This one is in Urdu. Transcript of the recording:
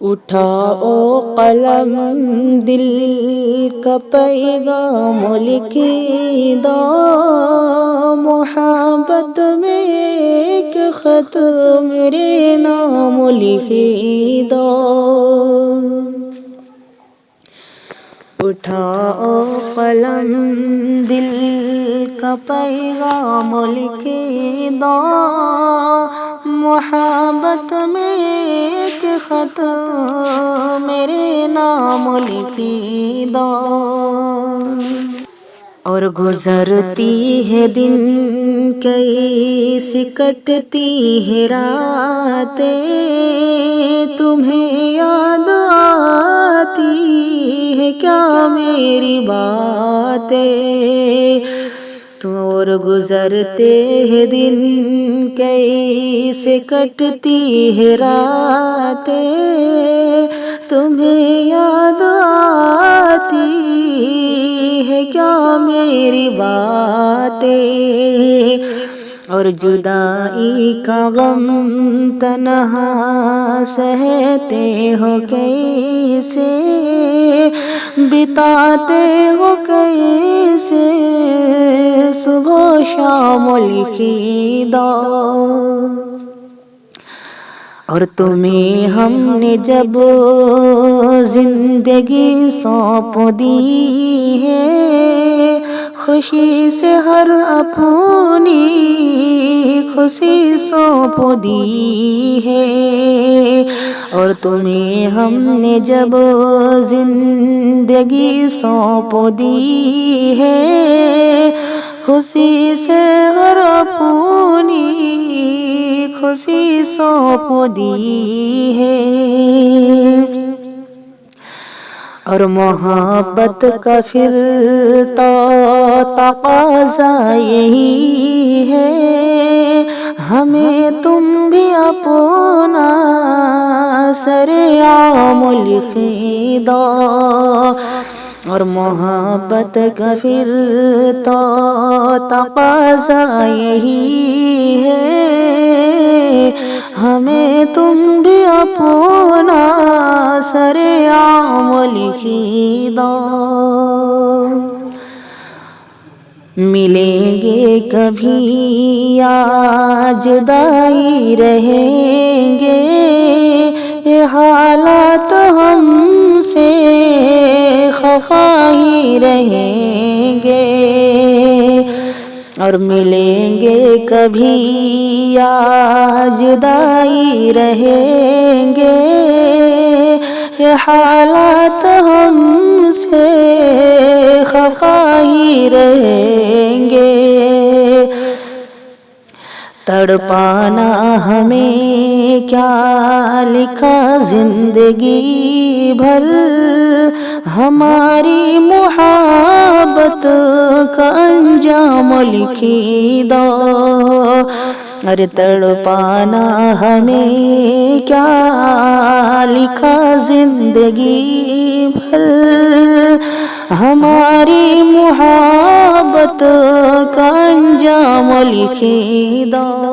اٹھاؤ قلم دل کا پیغام لکھی دو، محبت میں ایک خط میرے نام لکھی دو۔ اٹھاؤ قلم دل کا پیغام لکھی دو، محبت میں ایک خط میرے نام لکھی دو۔ اور گزرتی ہے دن کیسی کٹتی ہے راتیں، تمہیں یاد آتی ہے کیا میری باتیں؟ اور گزرتے ہیں دن کیسے کٹتی ہے راتیں، تمہیں یاد آتی ہے کیا میری باتیں؟ اور جدائی کا غم تنہا سہتے ہو کیسے، بتاتے ہو کیسے صبح و شام لکھی دو۔ اور تمہیں ہم نے جب زندگی سونپ دی ہے، خوشی سے ہر اپنی خوشی سونپ دی ہے۔ اور تمہیں ہم نے جب زندگی سونپ دی ہے، خوشی سے ہر اپنی خوشی سونپ دی ہے۔ اور محبت کا پھر تو تقاضا یہی ہے، ہمیں تم بھی اپنا سرعام لکھی دو۔ اور محبت کا پھر تو تقاضا یہی ہے، ہمیں تم بھی اپنا سرعام لکھی دو۔ ملیں گے کبھی یا جدائی رہیں گے، یہ حالات ہم سے خفا ہی رہیں گے۔ اور ملیں گے کبھی یا جدائی رہیں گے، یہ حالات ہم سے خفا ہی رہیں گے۔ تڑپانا ہمیں کیا لکھا زندگی بھر، ہماری محبت کا انجام لکھی دو۔ ارے تڑپانا ہمیں کیا لکھا زندگی بھر، ہماری محبت کا انجام لکھی دو۔